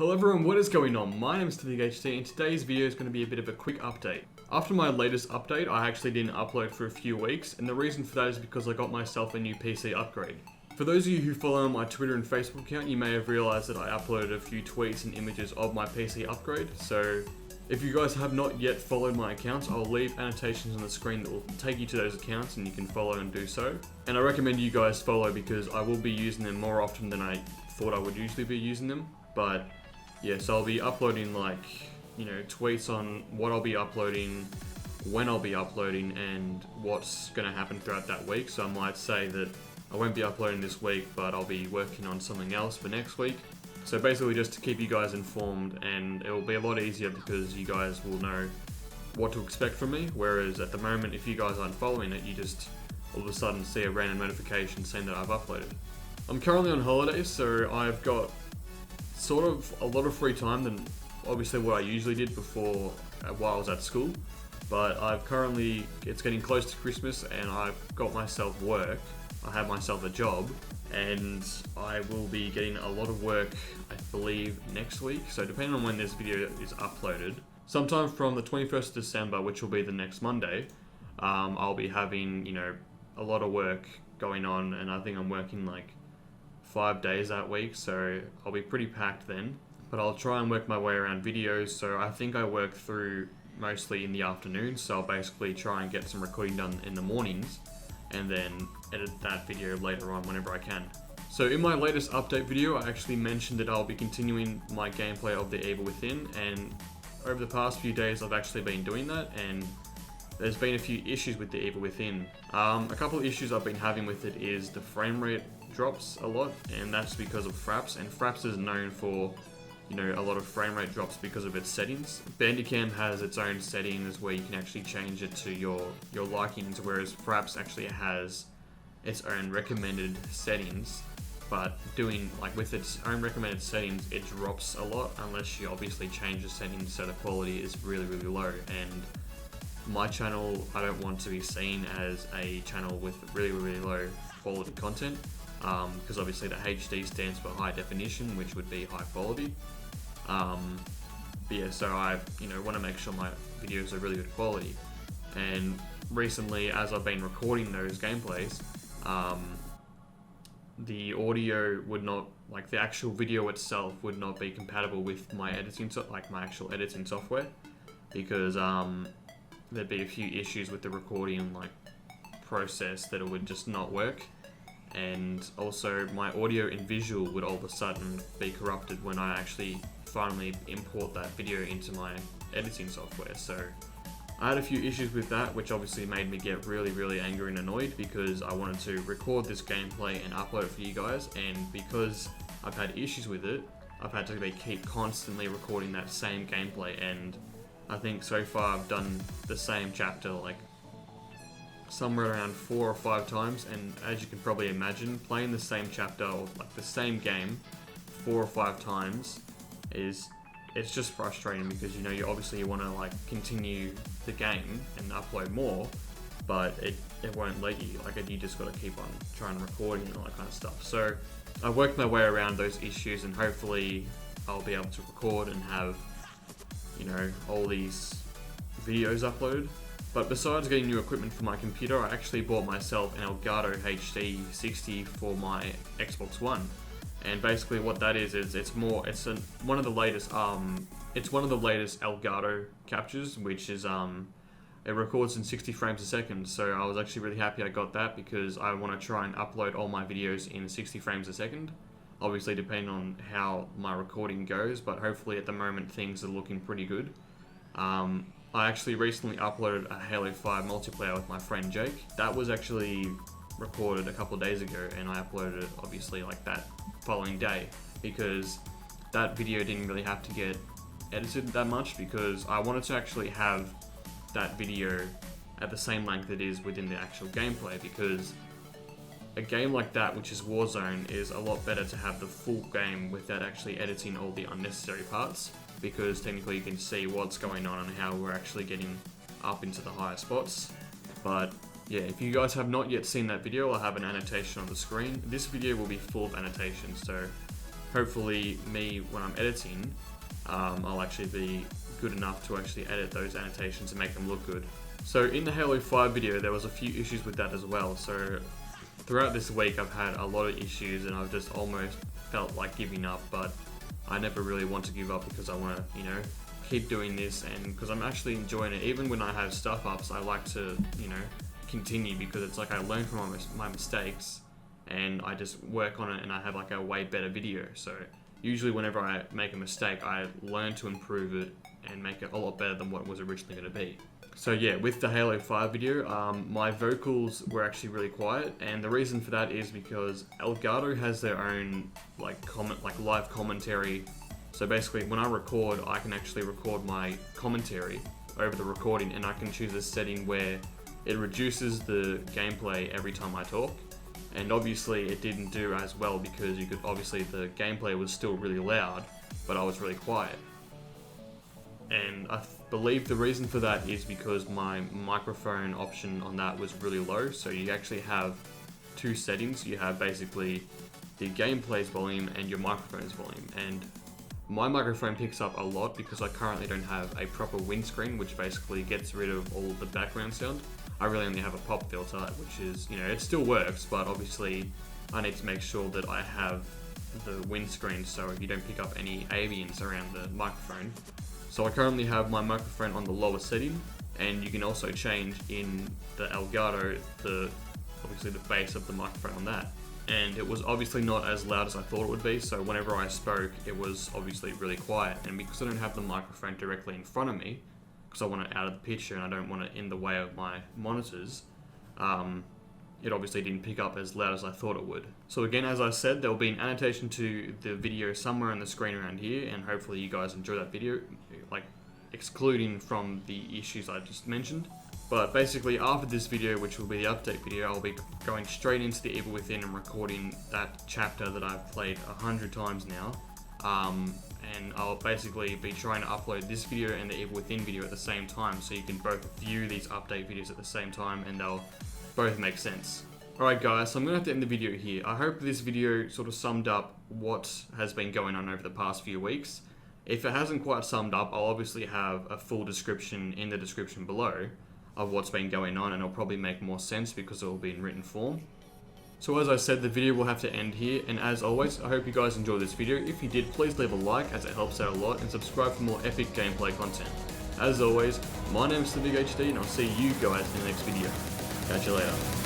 Hello everyone, what is going on? My name is SynificHD and today's video is going to be a bit of a quick update. After my latest update, I actually didn't upload for a few weeks, and the reason for that is because I got myself a new PC upgrade. For those of you who follow my Twitter and Facebook account, you may have realized that I uploaded a few tweets and images of my PC upgrade, so if you guys have not yet followed my accounts, I'll leave annotations on the screen that will take you to those accounts and you can follow and do so. And I recommend you guys follow because I will be using them more often than I thought I would usually be using them. But yeah, so I'll be uploading tweets on what I'll be uploading, when I'll be uploading, and what's going to happen throughout that week. So I might say that I won't be uploading this week, but I'll be working on something else for next week. So basically just to keep you guys informed, and it will be a lot easier because you guys will know what to expect from me, whereas at the moment if you guys aren't following it, you just all of a sudden see a random notification saying that I've uploaded. I'm currently on holidays, so I've got sort of a lot of free time than obviously what I usually did before while I was at school, but it's getting close to Christmas and I've got myself work. I have myself a job and I will be getting a lot of work, I believe, next week. So depending on when this video is uploaded, sometime from the 21st of December, which will be the next Monday, I'll be having, a lot of work going on, and I think I'm working like 5 days that week, so I'll be pretty packed then. But I'll try and work my way around videos, so I think I work through mostly in the afternoon, so I'll basically try and get some recording done in the mornings, and then edit that video later on whenever I can. So in my latest update video, I actually mentioned that I'll be continuing my gameplay of The Evil Within, and over the past few days I've actually been doing that, and there's been a few issues with The Evil Within. A couple of issues I've been having with it is the frame rate drops a lot, and that's because of Fraps, and Fraps is known for a lot of frame rate drops because of its settings. Bandicam has its own settings where you can actually change it to your likings, whereas Fraps actually has its own recommended settings, but with its own recommended settings, it drops a lot unless you obviously change the settings so the quality is really, really low. And my channel, I don't want to be seen as a channel with really, really low quality content, because obviously the HD stands for high definition, which would be high quality. But yeah, so I want to make sure my videos are really good quality. And recently, as I've been recording those gameplays, the audio would not, the actual video itself would not be compatible with my editing, my actual editing software, because there'd be a few issues with the recording process that it would just not work. And also my audio and visual would all of a sudden be corrupted when I actually finally import that video into my editing software. So I had a few issues with that, which obviously made me get really, really angry and annoyed because I wanted to record this gameplay and upload it for you guys, and because I've had issues with it, I've had to keep constantly recording that same gameplay, and I think so far I've done the same chapter somewhere around 4 or 5 times, and as you can probably imagine, playing the same chapter or the same game 4 or 5 times it's just frustrating because you obviously you want to continue the game and upload more, but it won't let you. You just got to keep on trying to record and all that kind of stuff. So I worked my way around those issues, and hopefully I'll be able to record and have all these videos uploaded. But besides getting new equipment for my computer, I actually bought myself an Elgato HD 60 for my Xbox One. And basically what that is one of the latest Elgato captures, which is it records in 60 frames a second. So I was actually really happy I got that because I want to try and upload all my videos in 60 frames a second. Obviously depending on how my recording goes, but hopefully at the moment things are looking pretty good. I actually recently uploaded a Halo 5 multiplayer with my friend Jake. That was actually recorded a couple of days ago, and I uploaded it obviously that following day because that video didn't really have to get edited that much because I wanted to actually have that video at the same length it is within the actual gameplay, because a game like that, which is Warzone, is a lot better to have the full game without actually editing all the unnecessary parts, because technically you can see what's going on and how we're actually getting up into the higher spots. But yeah, if you guys have not yet seen that video, I'll have an annotation on the screen. This video will be full of annotations, so hopefully me, when I'm editing, I'll actually be good enough to actually edit those annotations and make them look good. So in the Halo 5 video, there was a few issues with that as well. So throughout this week, I've had a lot of issues and I've just almost felt like giving up, but I never really want to give up because I want to, keep doing this, and because I'm actually enjoying it. Even when I have stuff ups, I like to, continue, because it's like I learn from my mistakes and I just work on it and I have like a way better video. So usually whenever I make a mistake, I learn to improve it and make it a lot better than what it was originally going to be. So yeah, with the Halo 5 video, my vocals were actually really quiet, and the reason for that is because Elgato has their own live commentary. So basically, when I record, I can actually record my commentary over the recording, and I can choose a setting where it reduces the gameplay every time I talk. And obviously, it didn't do as well because the gameplay was still really loud, but I was really quiet. And I believe the reason for that is because my microphone option on that was really low. So you actually have two settings. You have basically the gameplay's volume and your microphone's volume. And my microphone picks up a lot because I currently don't have a proper windscreen, which basically gets rid of all of the background sound. I really only have a pop filter, which is, it still works, but obviously I need to make sure that I have the windscreen so you don't pick up any ambience around the microphone. So I currently have my microphone on the lower setting, and you can also change in the Elgato obviously the bass of the microphone on that. And it was obviously not as loud as I thought it would be, so whenever I spoke, it was obviously really quiet. And because I don't have the microphone directly in front of me, because I want it out of the picture and I don't want it in the way of my monitors, it obviously didn't pick up as loud as I thought it would. So again, as I said, there will be an annotation to the video somewhere on the screen around here, and hopefully you guys enjoy that video, excluding from the issues I just mentioned. But basically, after this video, which will be the update video, I'll be going straight into the Evil Within and recording that chapter that I've played 100 times now. And I'll basically be trying to upload this video and the Evil Within video at the same time, so you can both view these update videos at the same time and they'll both make sense. Alright guys, so I'm going to have to end the video here. I hope this video sort of summed up what has been going on over the past few weeks. If it hasn't quite summed up, I'll obviously have a full description in the description below of what's been going on, and it'll probably make more sense because it will be in written form. So as I said, the video will have to end here, and as always, I hope you guys enjoyed this video. If you did, please leave a like as it helps out a lot, and subscribe for more epic gameplay content. As always, my name is SynificHD, and I'll see you guys in the next video. Catch you later.